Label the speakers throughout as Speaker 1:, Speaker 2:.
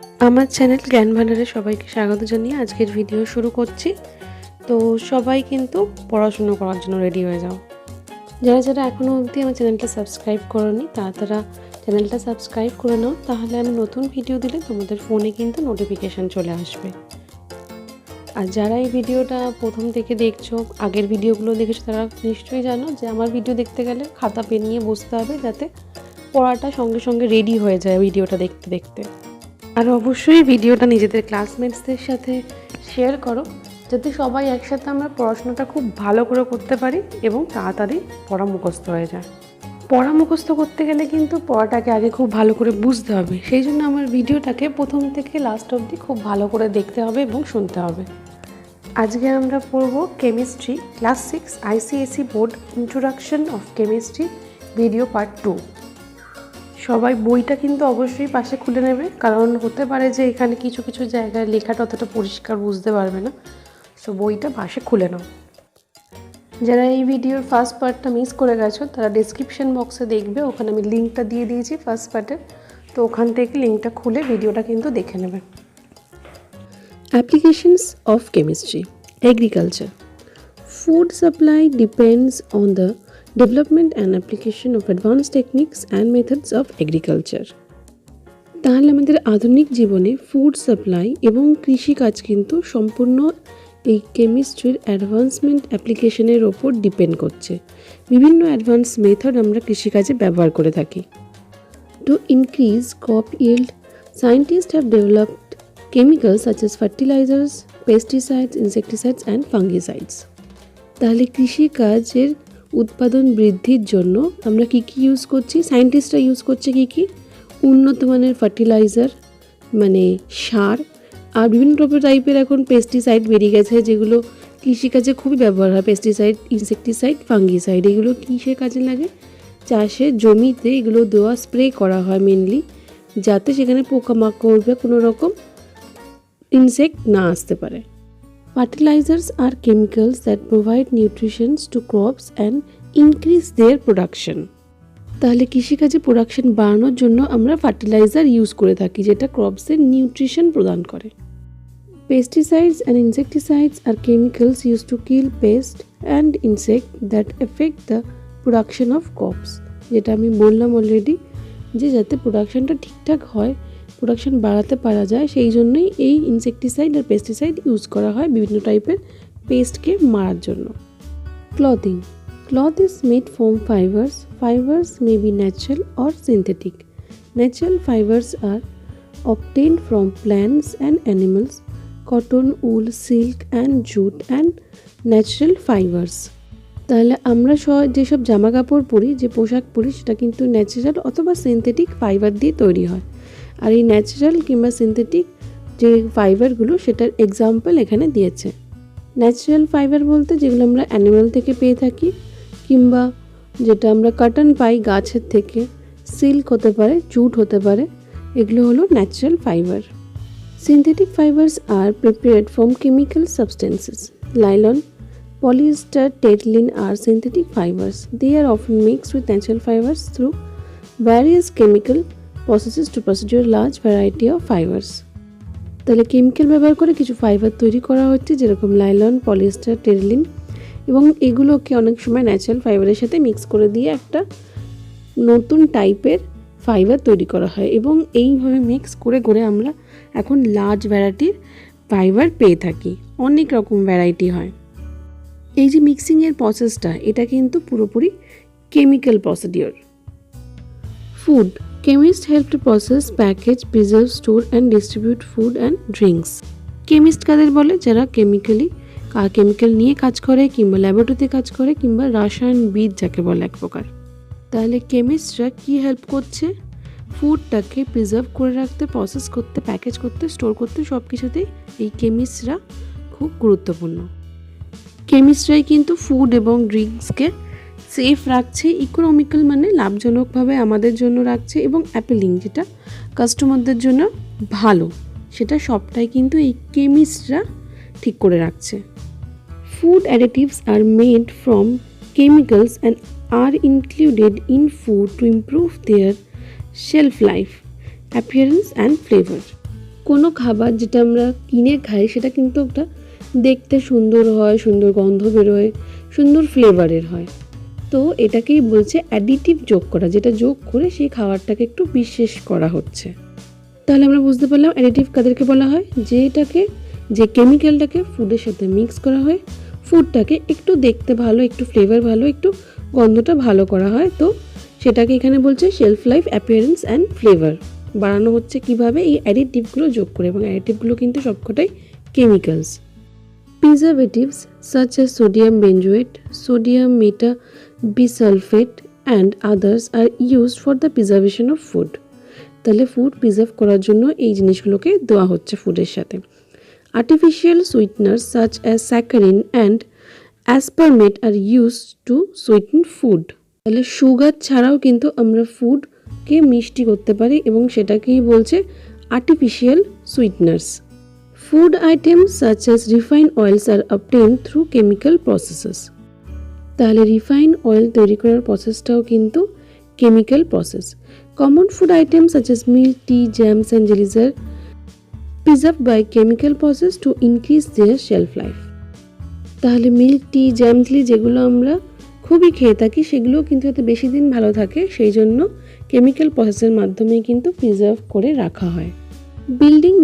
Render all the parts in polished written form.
Speaker 1: আমার চ্যানেল জ্ঞান ভান্ডারে সবাইকে স্বাগত জানিয়ে আজকের ভিডিও শুরু করছি। তো সবাই কিন্তু পড়াশুনো করার জন্য রেডি হয়ে যাও। যারা যারা এখনও অবধি আমার চ্যানেলটা সাবস্ক্রাইব করোনি তারা চ্যানেলটা সাবস্ক্রাইব করে নাও, তাহলে আমি নতুন ভিডিও দিলে তোমাদের ফোনে কিন্তু নোটিফিকেশান চলে আসবে। আর যারা এই ভিডিওটা প্রথম থেকে দেখছো, আগের ভিডিওগুলো দেখেছো, তারা নিশ্চয়ই জানো যে আমার ভিডিও দেখতে গেলে খাতা পেন নিয়ে বসতে হবে, যাতে পড়াটা সঙ্গে সঙ্গে রেডি হয়ে যায় ভিডিওটা দেখতে দেখতে। আর অবশ্যই ভিডিওটা নিজেদের ক্লাসমেটসদের সাথে শেয়ার করো, যাতে সবাই একসাথে আমরা পড়াশোনাটা খুব ভালো করে করতে পারি এবং তাড়াতাড়ি পড়া মুখস্থ হয়ে যায়। পড়া মুখস্থ করতে গেলে কিন্তু পড়াটাকে আগে খুব ভালো করে বুঝতে হবে, সেই জন্য আমার ভিডিওটাকে প্রথম থেকে লাস্ট অবধি খুব ভালো করে দেখতে হবে এবং শুনতে হবে। আজকে আমরা পড়ব chemistry class 6 ICSE board introduction of chemistry video part 2। সবাই বইটা কিন্তু অবশ্যই পাশে খুলে নেবে, কারণ হতে পারে যে এখানে কিছু কিছু জায়গায় লেখাটা অতটা পরিষ্কার বুঝতে পারবে না, সো বইটা পাশে খুলে নাও। যারা এই ভিডিওর ফার্স্ট পার্টটা মিস করে গেছো তারা ডেসক্রিপশন বক্সে দেখবে, ওখানে আমি লিঙ্কটা দিয়ে দিয়েছি ফার্স্ট পার্টের, তো ওখান থেকে লিঙ্কটা খুলে ভিডিওটা কিন্তু দেখে নেবে। Applications of chemistry agriculture. Food supply depends on the development and application of advanced techniques and methods of agriculture. তাহলে আমাদের আধুনিক জীবনে ফুড সাপ্লাই এবং কৃষিকাজ কিন্তু সম্পূর্ণ এই কেমিস্ট্রির অ্যাডভান্সমেন্ট অ্যাপ্লিকেশনের ওপর ডিপেন্ড করছে। বিভিন্ন অ্যাডভান্স মেথড আমরা কৃষিকাজে ব্যবহার করে থাকি। To increase crop yield, scientists have developed chemicals such as fertilizers, pesticides, insecticides and fungicides. তাহলে কৃষিকাজের উৎপাদন বৃদ্ধির জন্য আমরা কী কী ইউজ করছি, সায়েন্টিস্টরা ইউজ করছে কী কী, উন্নত মানের ফার্টিলাইজার মানে সার, আর বিভিন্ন টাইপের এখন পেস্টিসাইড বেরিয়ে গেছে যেগুলো কৃষিকাজে খুবই ব্যবহার হয়। পেস্টিসাইড, ইনসেকটিসাইড, ফাঙ্গিসাইড, এগুলো কিসের কাজে লাগে? চাষের জমিতে এগুলো দেওয়া স্প্রে করা হয় মেনলি, যাতে সেখানে পোকামাকড় বা কোনো রকম ইনসেক্ট না আসতে পারে। Fertilizers are chemicals that provide nutrition to crops and increase their production. তাহলে কৃষিকাজে প্রোডাকশন বাড়ানোর জন্য আমরা ফার্টিলাইজার ইউজ করে থাকি, যেটা ক্রপসের নিউট্রিশন প্রদান করে। Pesticides and insecticides are chemicals used to kill pests and insects that affect the production of crops. যেটা আমি বললাম অলরেডি, যে যাতে প্রোডাকশনটা ঠিকঠাক হয়, প্রোডাকশন বাড়াতে পারা যায়, সেই জন্যই এই ইনসেকটিসাইড আর পেস্টিসাইড ইউজ করা হয় বিভিন্ন টাইপের পেস্টকে মারার জন্য। Clothing. Cloth is made from fibres. Fibres may be natural or synthetic. Natural fibres are obtained from plants and animals. Cotton, wool, silk and jute and natural fibers. তাহলে আমরা যেসব জামা কাপড় পরি, যে পোশাক পরি, সেটা কিন্তু ন্যাচারাল অথবা সিনথেটিক ফাইবার দিয়ে তৈরি হয়। আর এই ন্যাচারাল কিংবা সিনথেটিক যে ফাইবারগুলো, সেটার এক্সাম্পল এখানে দিয়েছে। ন্যাচারাল ফাইবার বলতে যেগুলো আমরা অ্যানিমাল থেকে পেয়ে থাকি, কিংবা যেটা আমরা কটন পাই গাছের থেকে, সিল্ক হতে পারে, জুট হতে পারে, এগুলো হলো natural fibre. Synthetic fibres are prepared from chemical substances. Nylon, polyester, terylene are synthetic fibers. They are often mixed with natural fibers through various chemical processes to produce a large variety of fibers. তাহলে chemical ব্যবহার করে কিছু fibre তৈরি করা হচ্ছে, যেরকম nylon, polyester, Terylene, এবং এগুলোকে অনেক সময় ন্যাচারাল ফাইবারের সাথে মিক্স করে দিয়ে একটা নতুন টাইপের ফাইবার তৈরি করা হয়, এবং এইভাবে মিক্স করে করে আমরা এখন লার্জ ভ্যারাইটির ফাইবার পেয়ে থাকি। অনেক রকম ভ্যারাইটি হয়। এই যে মিক্সিংয়ের প্রসেসটা, এটা কিন্তু পুরোপুরি chemical procedure. Food. Chemist help to process, package, preserve, store and distribute food and drinks. Chemist কাদের বলে? যারা কেমিক্যাল নিয়ে কাজ করে, কিংবা ল্যাবরেটরিতে কাজ করে, কিংবা রসায়নবিদ যাকে বলে এক প্রকার। তাহলে কেমিস্টরা কি হেল্প করছে? ফুডটাকে প্রিজার্ভ করে রাখতে, প্রসেস করতে, প্যাকেজ করতে, স্টোর করতে, সব কিছুতেই এই কেমিস্টরা খুব গুরুত্বপূর্ণ। কেমিস্ট্রাই কিন্তু ফুড এবং ড্রিঙ্কসকে সেফ রাখছে, ইকোনমিক্যাল মানে লাভজনকভাবে আমাদের জন্য রাখছে, এবং অ্যাপিলিং যেটা কাস্টমারদের জন্য ভালো, সেটা সবটাই কিন্তু এই কেমিস্টরা ঠিক করে রাখছে। Food additives are made from chemicals and are included in food to improve their shelf life, appearance and flavor. কোনো খাবার যেটা আমরা কিনে খাই সেটা কিন্তু একটা দেখতে সুন্দর হয়, সুন্দর গন্ধ বেরোয়, সুন্দর ফ্লেভারের হয়। তো এটাকেই বলছে অ্যাডিটিভ যোগ করা, যেটা যোগ করে সেই খাবারটাকে একটু বিশেষ করা হচ্ছে। তাহলে আমরা বুঝতে পারলাম অ্যাডিটিভ কাদেরকে বলা হয়, যে কেমিক্যালটাকে ফুডের সাথে মিক্স করা হয়, ফুডটাকে একটু দেখতে ভালো, একটু ফ্লেভার ভালো, একটু গন্ধটা ভালো করা হয়। তো সেটাকে এখানে বলছে shelf life, appearance and flavour বাড়ানো হচ্ছে কিভাবে, এই অ্যাডিটিভগুলো যোগ করে। এবং অ্যাডিটিভগুলো কিন্তু সবকটাই chemicals. Preservatives such as sodium benzoate, sodium metabisulfate and others are used for the preservation of food. তাহলে ফুড প্রিজার্ভ করার জন্য এই জিনিসগুলোকে দেওয়া হচ্ছে ফুডের সাথে। Artificial sweeteners such as saccharin and aspartame are used to sweeten food. তাহলে সুগার ছাড়াও কিন্তু আমরা ফুডকে মিষ্টি করতে পারি এবং সেটাকেই বলছে artificial সুইটনার্স। Food items such as refined oils are obtained through chemical processes. তাহলে রিফাইন অয়েল তৈরি করার প্রসেসটাও কিন্তু chemical process. Common food items such as milk, tea, jams and jellies are preserved by chemical process to increase their shelf life. তাহলে milk, টি, jam, jelly যেগুলো আমরা খুবই খেয়ে থাকি সেগুলো কিন্তু যাতে বেশি দিন ভালো থাকে সেই জন্য কেমিক্যাল প্রসেসের মাধ্যমে কিন্তু প্রিজার্ভ করে রাখা হয়। Building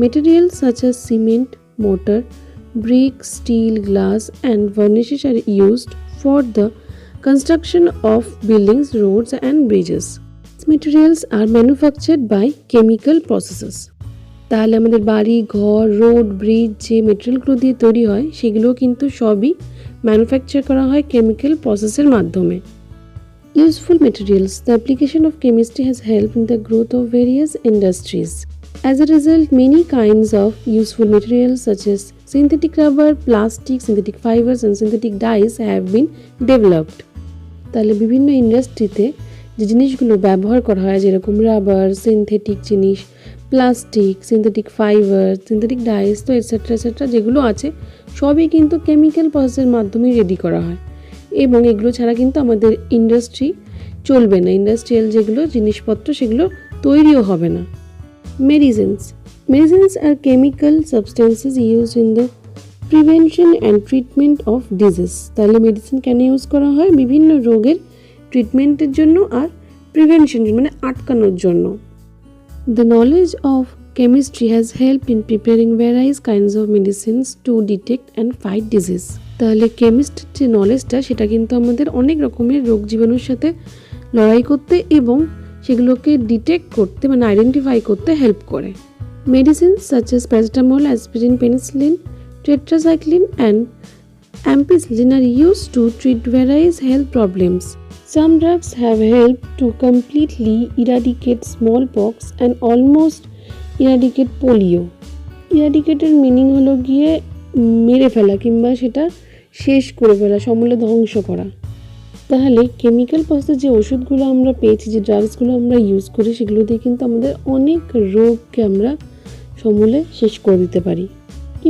Speaker 1: materials such as cement, mortar, brick, steel, glass and varnishes are used for the construction of buildings, roads and bridges. These materials are manufactured by chemical processes. তাহলে আমাদের বাড়ি, ঘর, রোড, ব্রিজ যে মেটেরিয়ালগুলো দিয়ে তৈরি হয় সেগুলো কিন্তু সবই ম্যানুফ্যাকচার করা হয় কেমিক্যাল প্রসেসের মাধ্যমে। Useful materials. The application of chemistry has helped in the growth of various industries. As a result, many kinds of useful materials such as synthetic rubber, plastic, synthetic fibers and synthetic dyes have been developed. তাহলে বিভিন্ন ইন্ডাস্ট্রিতে যে জিনিসগুলো ব্যবহার করা হয় যেরকম rubber, synthetic জিনিস, plastic, synthetic fibre, synthetic dyes তো এটসেট্রা যেগুলো আছে সবই কিন্তু কেমিক্যাল প্রসেসের মাধ্যমে রেডি করা হয় এবং এগুলো ছাড়া কিন্তু আমাদের ইন্ডাস্ট্রি চলবে না। ইন্ডাস্ট্রিয়াল যেগুলো জিনিসপত্র সেগুলো তৈরিও হবে না। Medicines are chemical substances used in the prevention and treatment of disease. তাহলে মেডিসিন কেন ইউজ করা হয়? বিভিন্ন রোগের ট্রিটমেন্টের জন্য আর প্রিভেনশন মানে আটকানোর জন্য। The knowledge of chemistry has helped in preparing various kinds of medicines to detect and fight disease. তাহলে কেমিস্ট্রির যে নলেজটা সেটা কিন্তু আমাদের অনেক রকমের রোগ জীবাণুর সাথে লড়াই করতে এবং সেগুলোকে ডিটেক্ট করতে মানে আইডেন্টিফাই করতে হেল্প করে। Medicines such as paracetamol, aspirin, penicillin, tetracycline and ampicillin are used to treat various health problems. Some drugs have helped to completely eradicate smallpox and almost eradicate polio. Eradicateর meaning হলো গিয়ে মেরে ফেলা কিংবা সেটা শেষ করে ফেলা, সমূলে ধ্বংস করা। তাহলে কেমিক্যাল প্রসেসে যে ওষুধগুলো আমরা পেয়েছি, যে ড্রাগসগুলো আমরা ইউজ করি সেগুলো দিয়ে কিন্তু আমাদের অনেক রোগকে আমরা সমূলে শেষ করে দিতে পারি।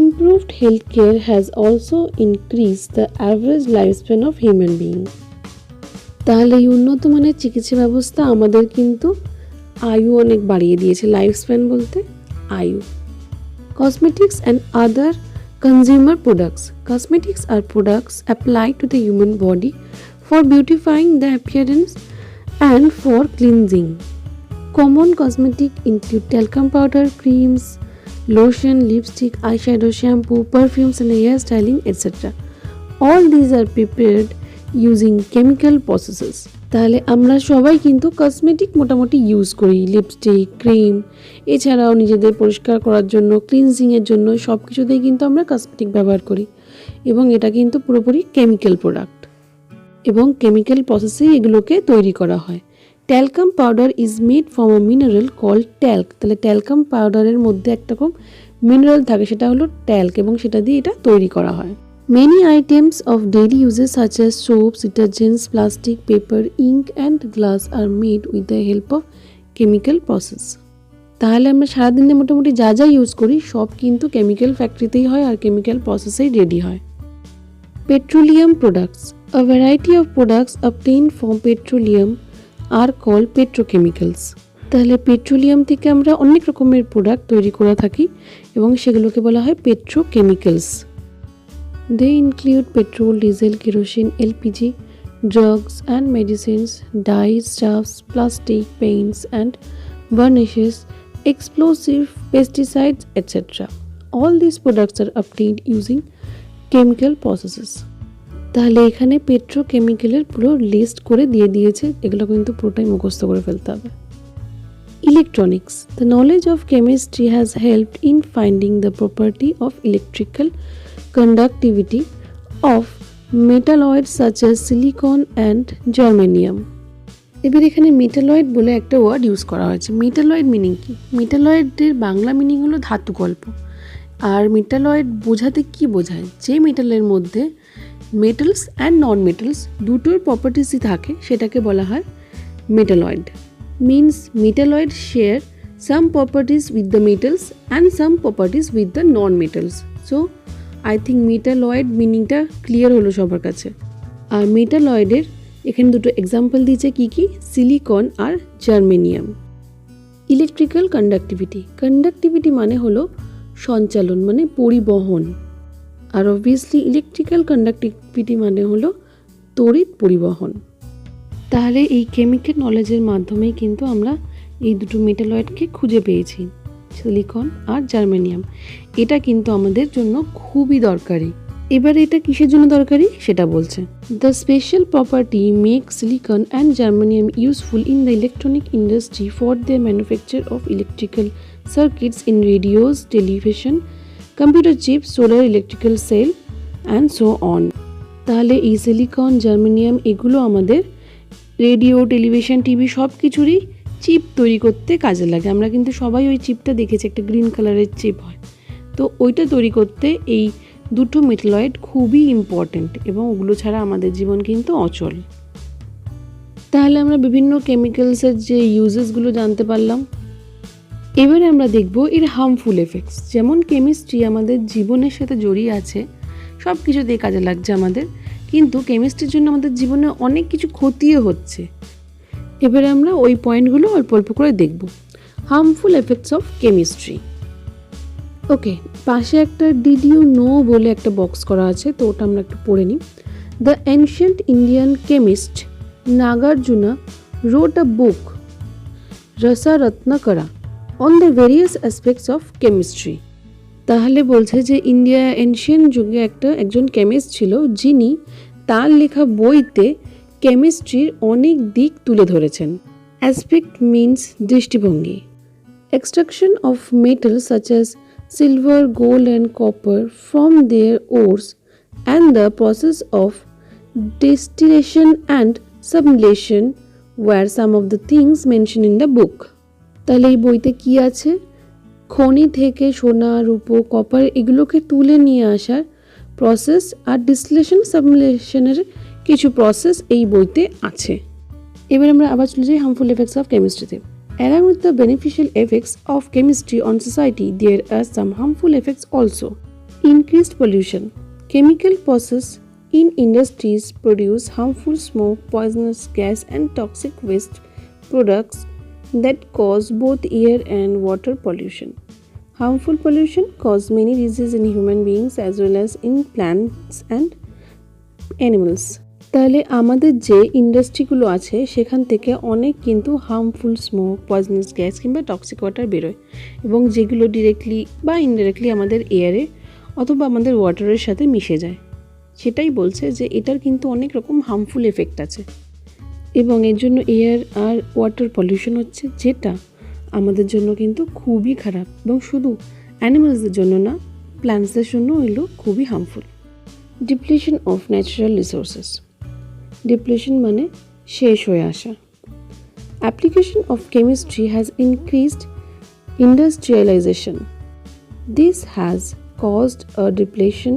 Speaker 1: Improved healthcare has also increased the average lifespan of human being. তাহলে এই উন্নত মানের চিকিৎসা ব্যবস্থা আমাদের কিন্তু আয়ু অনেক বাড়িয়ে দিয়েছে। লাইফ স্প্যান বলতে আয়ু। Cosmetics and other consumer products. Cosmetics are products applied to the human body for beautifying the appearance and for cleansing. Common cosmetics include talcum powder, creams, lotion, lipstick, eyeshadow, shampoo, perfumes and hair styling, etc. All these are prepared using chemical processes. তাহলে আমরা সবাই কিন্তু cosmetic মোটামুটি use করি, lipstick, cream, এছাড়াও নিজেদের পরিষ্কার করার জন্য, ক্লিনজিংয়ের জন্য সব কিছুতেই কিন্তু আমরা কসমেটিক ব্যবহার করি এবং এটা কিন্তু পুরোপুরি কেমিক্যাল প্রোডাক্ট এবং কেমিক্যাল প্রসেসেই এগুলোকে তৈরি করা হয়। Talcum powder is made from a mineral called talc. তাহলে ট্যালকাম পাউডারের মধ্যে একটা রকম মিনারেল থাকে সেটা হলো ট্যাল্ক এবং সেটা দিয়ে এটা তৈরি করা হয়। Many items of daily uses such as soaps, detergents, plastic, paper, ink and glass are made with the help of chemical process. তাহলে আমরা সারাদিনে মোটামুটি যা যা ইউজ করি সব কিন্তু কেমিক্যাল ফ্যাক্টরিতেই হয় আর কেমিক্যাল প্রসেসেই রেডি হয়। Petroleum products. A variety of products obtained from petroleum are called petrochemicals. তাহলে পেট্রোলিয়াম থেকে আমরা অনেক রকমের প্রোডাক্ট তৈরি করে থাকি এবং সেগুলোকে বলা হয় petrochemicals. They include petrol, diesel, kerosene, LPG, drugs and medicines, dyes, stuffs, plastic, paints and varnishes, explosive, pesticides, etc. All these products are obtained using chemical processes. তাহলে এখানে পেট্রোকেমিক্যালের পুরো লিস্ট করে দিয়ে দিয়েছে, এগুলো কিন্তু পুরোটাই মুখস্থ করে ফেলতে হবে। Electronics. The knowledge of chemistry has helped in finding the property of electrical conductivity of metalloids such as silicon and germanium. এবার এখানে মেটালয়েড বলে একটা ওয়ার্ড ইউজ করা হয়েছে। মেটালয়েড মিনিং কি? মেটালয়েডের বাংলা মিনিং হলো ধাতুকল্প। আর মেটালয়েড বোঝাতে কি বোঝায়? যে মেটালের মধ্যে মেটালস অ্যান্ড নন মেটালস দুটোর প্রপার্টিসই থাকে সেটাকে বলা হয় metalloid. Means metalloid share some properties with the metals and some properties with the non metals. So I think metalloid মিনিংটা ক্লিয়ার হলো সবার কাছে। আর মেটালয়েডের এখানে দুটো এক্সাম্পল দিয়েছে কি কি, সিলিকন আর জার্মেনিয়াম। Electrical conductivity. কন্ডাক্টিভিটি মানে হলো সঞ্চালন, মানে পরিবহন। আর অবভিয়াসলি ইলেকট্রিক্যাল কন্ডাক্টিভিটি মানে হলো তড়িৎ পরিবহন। তাহলে এই কেমিক্যাল নলেজের মাধ্যমেই কিন্তু আমরা এই দুটো মেটালয়েডকে খুঁজে পেয়েছি, সিলিকন আর জার্মেনিয়াম। এটা কিন্তু আমাদের জন্য খুবই দরকারি। এবারে এটা কিসের জন্য দরকারি সেটা বলছে। The special property make silicon and germanium useful in the electronic industry for the manufacture of electrical circuits in radios, television, computer chips, solar electrical cell and so on. তাহলে এই সিলিকন, জার্মেনিয়াম এগুলো আমাদের radio, television, TV সব কিছুরই chip তৈরি করতে কাজে লাগে। আমরা কিন্তু সবাই ওই চিপটা দেখেছি, একটা গ্রিন কালারের চিপ হয়। তো ওইটা তৈরি করতে এই দুটো মেটালয়েড খুবই ইম্পর্ট্যান্ট এবং ওগুলো ছাড়া আমাদের জীবন কিন্তু অচল। তাহলে আমরা বিভিন্ন কেমিক্যালসের যে ইউজেসগুলো জানতে পারলাম। এবারে আমরা দেখব এর হার্মফুল এফেক্টস। যেমন কেমিস্ট্রি আমাদের জীবনের সাথে জড়িয়ে আছে, সব কিছুতেই কাজে লাগছে আমাদের, কিন্তু কেমিস্ট্রির জন্য আমাদের জীবনে অনেক কিছু ক্ষতিও হচ্ছে। এবারে আমরা ওই পয়েন্টগুলো অল্প অল্প করে দেখব। Harmful effects of chemistry. Okay, পাশে একটা ডিড ইউ নো বলে একটা বক্স করা আছে, তো ওটা আমরা একটু পড়ে নিই। The ancient Indian chemist Nagarjuna wrote a book Rasa Ratnakara on the various aspects of chemistry. তাহলে বলছে যে ইন্ডিয়া এনশিয়েন্ট যুগে একজন কেমিস্ট ছিল, যিনি তার লেখা বইতে কেমিস্ট্রির অনেক দিক তুলে ধরেছেন। অ্যাসপেক্ট মিনস দৃষ্টিভঙ্গি। Extraction of metal such as silver, gold and copper from their ores and the process of distillation and sublimation were some of the things mentioned in the book. তাহলে এই বইতে কি আছে? খনি থেকে সোনা, রূপো, কপার এগুলোকে তুলে নিয়ে আসার প্রসেস আর ডিস্টিলেশন, সাবলিমেশনের কিছু প্রসেস এই বইতে আছে। এবার আমরা আবার চলে যাই হার্মফুল এফেক্টস অফ কেমিস্ট্রিতে। Along with the beneficial effects of chemistry on society, there are some harmful effects also. Increased pollution. Chemical processes in industries produce harmful smoke, poisonous gas and toxic waste products that cause both air and water pollution. Harmful pollution cause many diseases in human beings as well as in plants and animals. তাহলে আমাদের যে ইন্ডাস্ট্রিগুলো আছে সেখান থেকে অনেক কিন্তু harmful smoke, poisonous gas কিংবা toxic water বেরোয়, এবং যেগুলো ডিরেক্টলি বা ইনডিরেক্টলি আমাদের এয়ারে অথবা আমাদের ওয়াটারের সাথে মিশে যায়। সেটাই বলছে যে এটার কিন্তু অনেক রকম হার্মফুল এফেক্ট আছে, এবং এর জন্য এয়ার আর ওয়াটার পলিউশন হচ্ছে, যেটা আমাদের জন্য কিন্তু খুবই খারাপ, এবং শুধু অ্যানিমালসদের জন্য না, প্ল্যান্টসদের জন্য এগুলো খুবই harmful. Depletion of natural resources. Depletion মানে শেষ হয়ে আসা। Application of chemistry has increased industrialisation. This has caused a depletion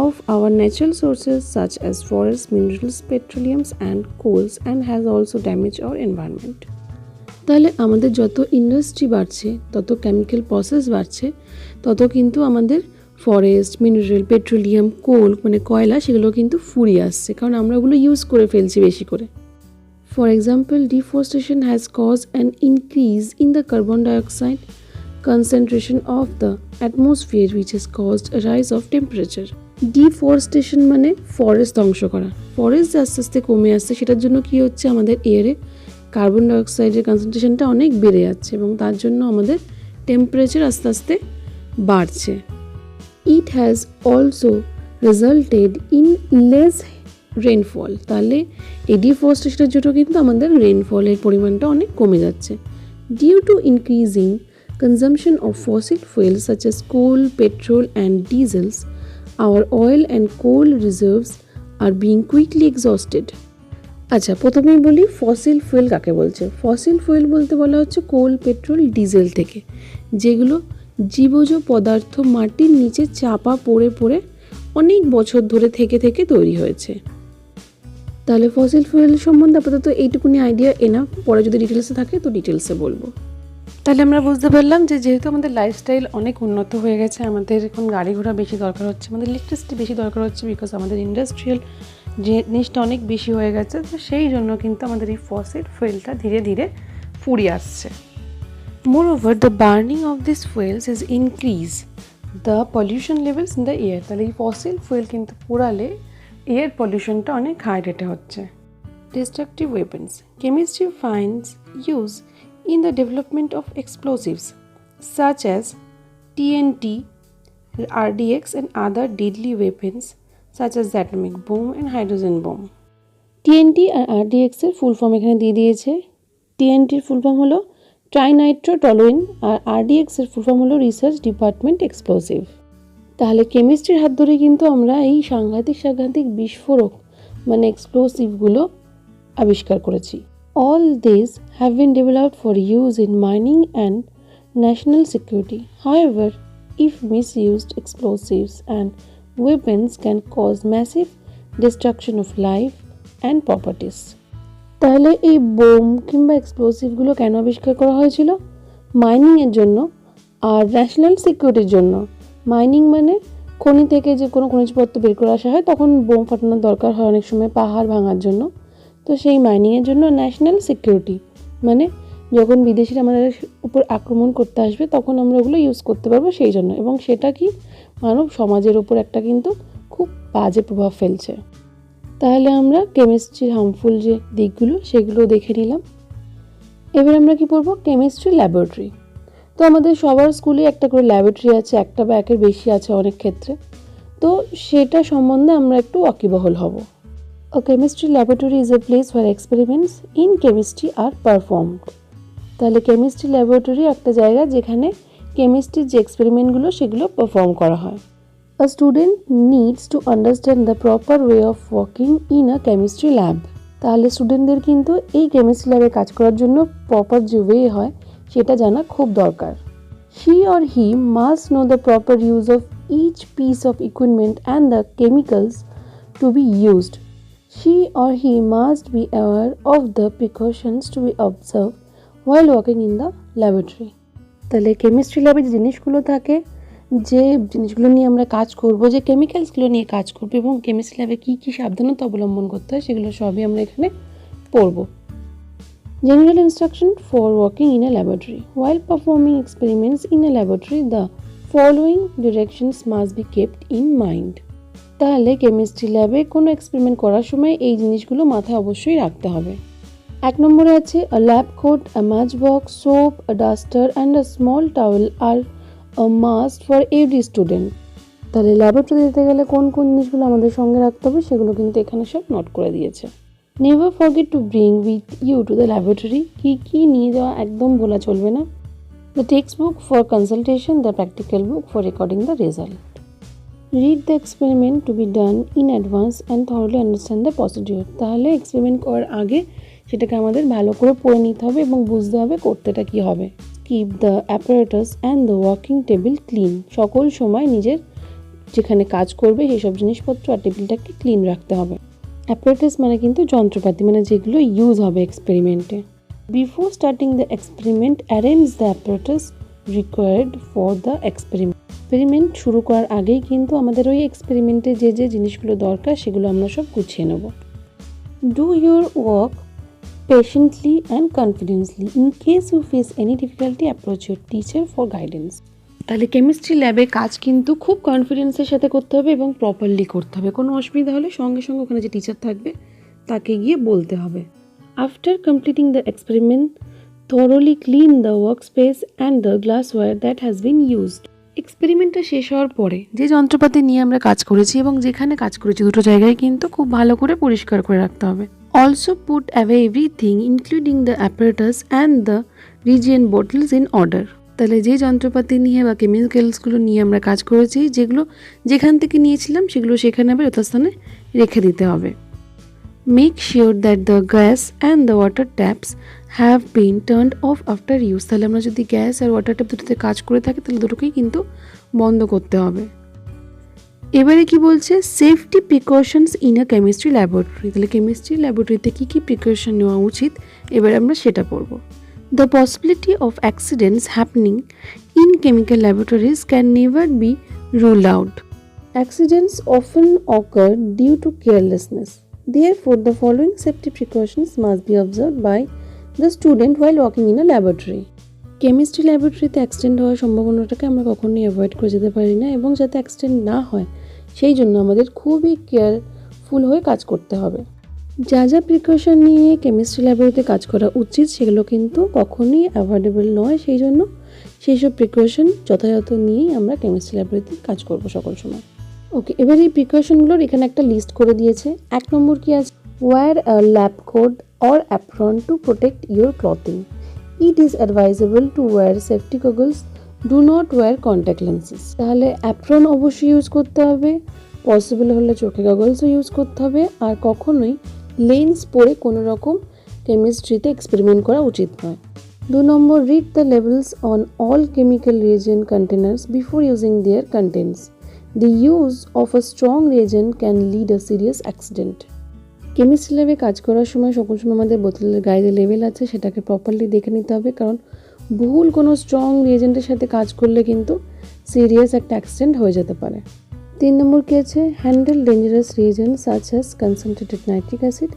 Speaker 1: of our natural sources such as forests, minerals, petroleums and coals, and has also damaged our environment. তাহলে আমাদের যত industry বাড়ছে, তত chemical process বাড়ছে, তত কিন্তু আমাদের forest, mineral, petroleum, কোল মানে কয়লা, সেগুলো কিন্তু ফুরিয়ে আসছে, কারণ আমরা ওগুলো ইউজ করে ফেলছি বেশি করে। For example, deforestation has caused an increase in the carbon dioxide concentration of the atmosphere, which has caused a rise of temperature. Deforestation মানে ফরেস্ট ধ্বংস করা। ফরেস্ট যে আস্তে আস্তে কমে আসছে সেটার জন্য কি হচ্ছে, আমাদের এয়ারে কার্বন ডাইঅক্সাইডের কনসেন্ট্রেশনটা অনেক বেড়ে যাচ্ছে এবং তার জন্য আমাদের টেম্পারেচার আস্তে আস্তে বাড়ছে। It has also resulted in less rainfall. তাহলে এই ডিফরেস্টেশনের জন্য কিন্তু আমাদের রেনফলের পরিমাণটা অনেক কমে যাচ্ছে। Due to increasing consumption of fossil fuels such as coal, petrol and diesels, our oil and coal reserves are being quickly exhausted. আচ্ছা, প্রথমেই বলি ফসিল ফুয়েল কাকে বলছে। ফসিল ফুয়েল বলতে বলা হচ্ছে কোল, পেট্রোল, ডিজেল থেকে, যেগুলো জীবজ পদার্থ মাটির নিচে চাপা পড়ে পড়ে অনেক বছর ধরে থেকে থেকে তৈরি হয়েছে। তাহলে ফসিল ফুয়েল সম্বন্ধে আপাতত এইটুকুনি আইডিয়া এনাফ, পরে যদি ডিটেলসে থাকে তো ডিটেলসে বলবো। তাহলে আমরা বুঝতে পারলাম যে যেহেতু আমাদের লাইফস্টাইল অনেক উন্নত হয়ে গেছে, আমাদের এখন গাড়ি ঘোড়া বেশি দরকার হচ্ছে, আমাদের ইলেকট্রিসিটি বেশি দরকার হচ্ছে, বিকজ আমাদের ইন্ডাস্ট্রিয়াল জিনিসটা অনেক বেশি হয়ে গেছে। তো সেই জন্য কিন্তু আমাদের এই ফসিল ফুয়েলটা ধীরে ধীরে ফুরিয়ে আসছে। Moreover the burning of this fuels is increase the pollution levels in the air. তাহলে এই ফসিল ফুয়েল কিন্তু পোড়ালে এয়ার পলিউশনটা অনেক হাই রেটে হচ্ছে। Destructive weapons. Chemistry finds use in the development of explosives such as TNT, RDX and other deadly weapons such as the atomic bomb and hydrogen bomb. TNT আর RDX এর full form এখানে দিয়ে দিয়েছে। TNT এর full form হলো ট্রাইনাইট্রোটলুইন আর RDX এর full form হলো research department explosive. তাহলে কেমিস্ট্রির হাত ধরে কিন্তু আমরা এই সাংঘাতিক বিস্ফোরক মানে এক্সপ্লোসিভগুলো আবিষ্কার করেছি। All these have been developed for use in mining and national security. However, if misused, explosives and weapons can cause massive destruction of life and properties. তাহলে এই বোম কিংবা এক্সপ্লোসিভগুলো কেন আবিষ্কার করা হয়েছিল? মাইনিংয়ের জন্য আর ন্যাশনাল সিকিউরিটির জন্য। মাইনিং মানে খনি থেকে যে কোনো খনিজপত্র বের করে আসা হয়, তখন বোম ফাটানোর দরকার হয় অনেক সময় পাহাড় ভাঙার জন্য। তো সেই মাইনিংয়ের জন্য ন্যাশনাল সিকিউরিটি মানে যখন বিদেশিরা আমাদের উপর আক্রমণ করতে আসবে তখন আমরা ওগুলো ইউজ করতে পারবো সেই জন্য, এবং সেটা কি মানব সমাজের উপর একটা কিন্তু খুব বাজে প্রভাব ফেলছে। তাহলে আমরা কেমিস্ট্রির হার্মফুল যে দিকগুলো সেগুলো দেখে নিলাম। এবার আমরা কি পড়বো? Chemistry laboratory. তো আমাদের সবার স্কুলে একটা করে ল্যাবরেটরি আছে, একটা বা একের বেশি আছে অনেক ক্ষেত্রে। তো সেটা সম্বন্ধে আমরা একটু ওয়াকিবহাল হব। A chemistry laboratory is a place where experiments in chemistry are performed. তাহলে কেমিস্ট্রি ল্যাবরেটরি একটা জায়গা যেখানে কেমিস্ট্রির যে এক্সপেরিমেন্টগুলো সেগুলো পারফর্ম করা হয়। A student needs to understand the proper way of working in a chemistry lab. তাহলে স্টুডেন্টদের কিন্তু এই কেমিস্ট্রি ল্যাবে কাজ করার জন্য প্রপার যে ওয়ে হয় সেটা জানা খুব দরকার। She or he must know the proper use of each piece of equipment and the chemicals to be used. She or he must be aware of the precautions to be observed while working in the laboratory. তাহলে chemistry ল্যাবে যে জিনিসগুলো থাকে, যে জিনিসগুলো নিয়ে আমরা কাজ করব, যে কেমিক্যালসগুলো নিয়ে কাজ করব এবং কেমিস্ট্রি ল্যাবে কী কী সাবধানতা অবলম্বন করতে হয় সেগুলো সবই আমরা এখানে পড়ব। General instruction for working in a laboratory. While performing experiments in a laboratory, the following directions must be kept in mind. তাহলে কেমিস্ট্রি ল্যাবে কোনো এক্সপেরিমেন্ট করার সময় এই জিনিসগুলো মাথায় অবশ্যই রাখতে হবে। 1 নম্বরে আছে a lab coat, a matchbox, soap, a duster and a small towel are a must for every student. তাহলে ল্যাবরেটরি দিতে গেলে কোন কোন জিনিসগুলো আমাদের সঙ্গে রাখতে হবে সেগুলো কিন্তু এখানে সব নোট করে দিয়েছে। Never forget to bring with you to the laboratory. কি নিয়ে যাওয়া একদম ভোলা চলবে না। The textbook for consultation, the practical book for recording the result. Read the experiment to be done in advance and thoroughly understand the procedure. তাহলে experiment করার আগে সেটাকে আমাদের ভালো করে পড়ে নিতে হবে এবং বুঝতে হবে করতেটা কি হবে। Keep the apparatus and the working table clean. সকল সময় নিজের যেখানে কাজ করবে সেই সব জিনিসপত্র আর টেবিলটাকে ক্লিন রাখতে হবে। অ্যাপারেটাস মানে কিন্তু যন্ত্রপাতি, মানে যেগুলো ইউজ হবে এক্সপেরিমেন্টে। Before starting the experiment, arrange the apparatus required for the experiment. Experiment শুরু করার আগেই কিন্তু আমাদের ওই এক্সপেরিমেন্টে যে যে জিনিসগুলো দরকার সেগুলো আমরা সব গুছিয়ে নেব। Do your work patiently and confidently. In case you face any difficulty, approach your teacher for guidance. তাহলে কেমিস্ট্রি ল্যাবে কাজ কিন্তু খুব কনফিডেন্সের সাথে করতে হবে এবং প্রপারলি করতে হবে। কোনো অসুবিধা হলে সঙ্গে সঙ্গে ওখানে যে টিচার থাকবে তাকে গিয়ে বলতে হবে। After completing the experiment, thoroughly clean the workspace and the glassware that has been used. এক্সপেরিমেন্টটা শেষ হওয়ার পরে যে যন্ত্রপাতি নিয়ে আমরা কাজ করেছি এবং যেখানে কাজ করেছি দুটো জায়গায় কিন্তু খুব ভালো করে পরিষ্কার করে রাখতে হবে। Also put away everything including the apparatus and the reagent bottles in order. তাহলে যে যন্ত্রপাতি নিয়ে বা কেমিক্যালসগুলো নিয়ে আমরা কাজ করেছি যেগুলো যেখান থেকে নিয়েছিলাম সেগুলো সেখানে আবার যথাস্থানে রেখে দিতে হবে। Make sure that the gas and the water taps have been turned off after use. তাহলে আমরা যদি গ্যাস আর ওয়াটার ট্যাপ দুটোতে কাজ করে থাকি তাহলে দুটোকেই কিন্তু বন্ধ করতে হবে। এবারে কি বলছে, safety precautions in a chemistry laboratory. তাহলে কেমিস্ট্রি ল্যাবরেটরিতে কী কী প্রিকশন নেওয়া উচিত এবারে আমরা সেটা পড়ব। The possibility of accidents happening in chemical laboratories can never be ruled out. Accidents often occur due to carelessness. Therefore, the following safety precautions must be observed by the student while working in a laboratory. Chemistry ল্যাবরেটরিতে accident হওয়ার সম্ভাবনাটাকে আমরা কখনোই avoid করে যেতে পারি না এবং যাতে অ্যাক্সিডেন্ট না হয় সেই জন্য আমাদের খুবই কেয়ারফুল হয়ে কাজ করতে হবে। যা যা প্রিকশন নিয়ে কেমিস্ট্রি ল্যাবরেটরিতে কাজ করা উচিত সেগুলো কিন্তু কখনোই অ্যাভয়েডেবল নয়, সেই জন্য সেই সব প্রিকশন যথাযথ নিয়েই আমরা কেমিস্ট্রি ল্যাবরেটরিতে কাজ করবো সকল সময়। ওকে, এবার এই প্রিকশনগুলোর এখানে একটা লিস্ট করে দিয়েছে। 1 নম্বর কি আছে, wear a lab coat or apron to protect your clothing. It is advisable to wear safety goggles, do not wear contact lenses. তাহলে অ্যাপ্রন অবশ্যই ইউজ করতে হবে, পসিবল হলে চোখে গগলসও ইউজ করতে হবে, আর কখনোই লেন্স পরে কোনো রকম কেমিস্ট্রিতে এক্সপেরিমেন্ট করা উচিত নয়। 2 নম্বর, read the labels on all chemical reagent containers before using their contents. The use of a strong reagent can lead a serious accident. Chemistry ল্যাবে কাজ করার সময় সকল সময় আমাদের বোতলের গায়ে যে লেবেল আছে সেটাকে প্রপারলি দেখে নিতে হবে, কারণ ভুল কোনো স্ট্রং রিয়েজেন্টের সাথে কাজ করলে কিন্তু সিরিয়াস একটা অ্যাক্সিডেন্ট হয়ে যেতে পারে। 3 নম্বর কি আছে, handle dangerous reagent such as concentrated nitric acid,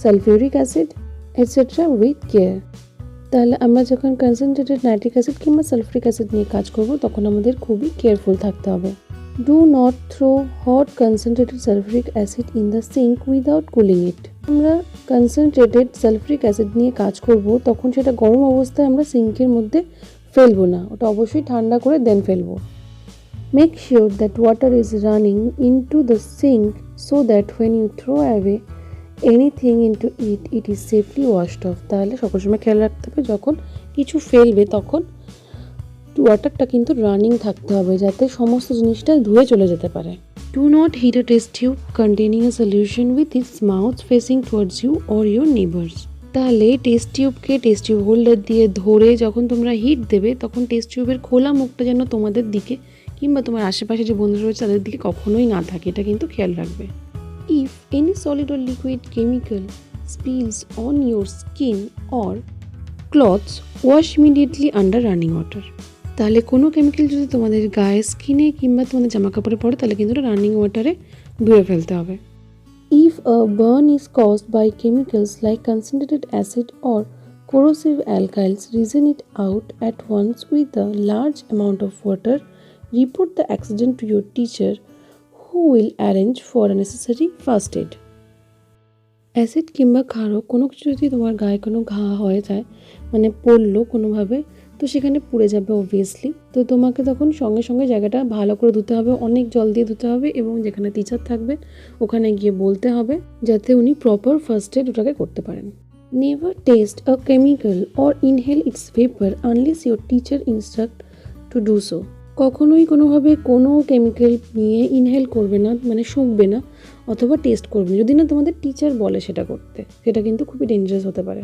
Speaker 1: sulphuric acid etcetera with care. তাহলে আমরা যখন কনসেন্ট্রেটেড নাইট্রিক অ্যাসিড কিংবা সালফিউরিক অ্যাসিড নিয়ে কাজ করব তখন আমাদের খুবই কেয়ারফুল থাকতে হবে। Do not throw hot concentrated sulfuric acid in the sink without cooling it. আমরা কনসেন্ট্রেটেড সালফিউরিক অ্যাসিড নিয়ে কাজ করব তখন সেটা গরম অবস্থায় আমরা সিঙ্কের মধ্যে ফেলবো না, ওটা অবশ্যই ঠান্ডা করে দেন ফেলবো। Make sure that water is running into the sink so that when you throw away anything into it, it is safely washed off. তাহলে সকল সময় খেয়াল রাখতে হবে যখন কিছু ফেলবে তখন ওয়াটারটা কিন্তু রানিং থাকতে হবে যাতে সমস্ত জিনিসটা ধুয়ে চলে যেতে পারে। Do not heat a test tube containing a solution with its mouth facing towards you or your neighbours. তাহলে টেস্ট টিউব হোল্ডার দিয়ে ধরে যখন তোমরা হিট দেবে তখন টেস্ট টিউবের খোলা মুখটা যেন তোমাদের দিকে কিংবা তোমার আশেপাশে যে বন্ধুরা রয়েছে তাদের দিকে কখনোই না থাকে, এটা কিন্তু খেয়াল রাখবে। If any solid or liquid chemical spills on your skin or clothes, wash immediately under running water. তাহলে কোনো কেমিক্যাল যদি তোমাদের গায়ে, স্কিনে কিংবা তোমাদের জামা কাপড়ে পড়ে তাহলে কিন্তু রানিং ওয়াটারে ধুয়ে ফেলতে হবে। If a burn is caused by chemicals like concentrated acid or corrosive alkyls, reason it out at once with a large amount of water. Report the accident to your teacher who will arrange for a necessary first aid. Acid কিংবা ক্ষারক কোনো কিছু যদি তোমার গায়ে কোনো ঘা হয়ে যায়, মানে পড়লো কোনোভাবে, তো সেখানে পুড়ে যাবে অবভিয়াসলি। তো তোমাকে তখন সঙ্গে সঙ্গে জায়গাটা ভালো করে ধুতে হবে, অনেক জল দিয়ে ধুতে হবে এবং যেখানে টিচার থাকবে ওখানে গিয়ে বলতে হবে যাতে উনি প্রপার ফার্স্ট এড ওটাকে করতে পারেন। Never taste a chemical or inhale it's vapour unless your teacher instruct to do so. কখনোই কোনোভাবে কোনো কেমিক্যাল নিয়ে ইনহেল করবে না, মানে শুঁকবে না অথবা টেস্ট করবে না যদি না তোমাদের টিচার বলে সেটা করতে, সেটা কিন্তু খুবই ডেঞ্জারাস হতে পারে।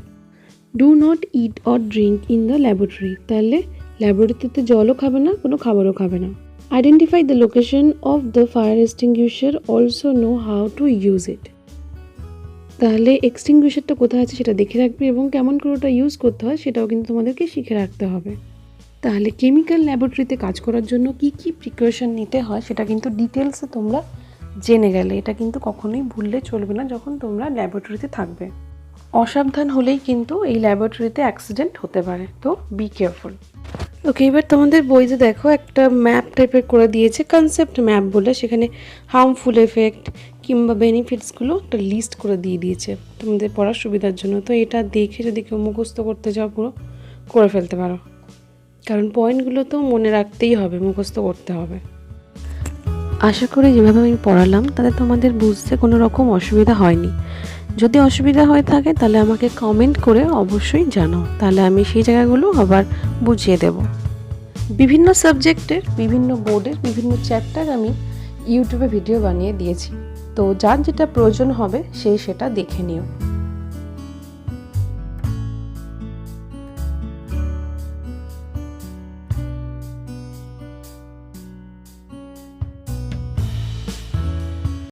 Speaker 1: Do not it or drink in the laboratory. তাহলে ল্যাবরেটরিতে জলও খাবে না, কোনো খাবারও খাবে না। Identify the location of the fire extinguisher, also know how to use it. তাহলে এক্সটিংগুইশারটা কোথায় আছে সেটা দেখে রাখবে এবং কেমন করে ওটা ইউজ করতে হয় সেটাও কিন্তু তোমাদেরকে শিখে রাখতে হবে। তাহলে কেমিক্যাল ল্যাবরেটরিতে কাজ করার জন্য কি কি প্রিকশন নিতে হয় সেটা কিন্তু ডিটেলসে তোমরা জেনে গেলে, এটা কিন্তু কখনোই ভুললে চলবে না যখন তোমরা ল্যাবরেটরিতে থাকবে। অসাবধান হলেই কিন্তু এই ল্যাবরেটরিতে অ্যাক্সিডেন্ট হতে পারে, তো বি কেয়ারফুল। ওকে, এবার তোমাদের বইতে দেখো একটা ম্যাপ টাইপের করে দিয়েছে, কনসেপ্ট ম্যাপ বলে। সেখানে হার্মফুল এফেক্ট কিংবা বেনিফিটসগুলো একটা লিস্ট করে দিয়ে দিয়েছে তোমাদের পড়ার সুবিধার জন্য। তো এটা দেখে যদি কেউ মুখস্থ করতে যাও পুরো করে ফেলতে পারো, কারণ পয়েন্টগুলো তো মনে রাখতেই হবে, মুখস্থ করতে হবে। আশা করি যেভাবে আমি পড়ালাম তাতে তোমাদের বুঝতে কোনো রকম অসুবিধা হয়নি। যদি অসুবিধা হয়ে থাকে তাহলে আমাকে কমেন্ট করে অবশ্যই জানাও, তাহলে আমি সেই জায়গাগুলো আবার বুঝিয়ে দেব। বিভিন্ন সাবজেক্টের বিভিন্ন বোর্ডের বিভিন্ন চ্যাপ্টার আমি ইউটিউবে ভিডিও বানিয়ে দিয়েছি, তো যার যেটা প্রয়োজন হবে সেটা দেখে নিও।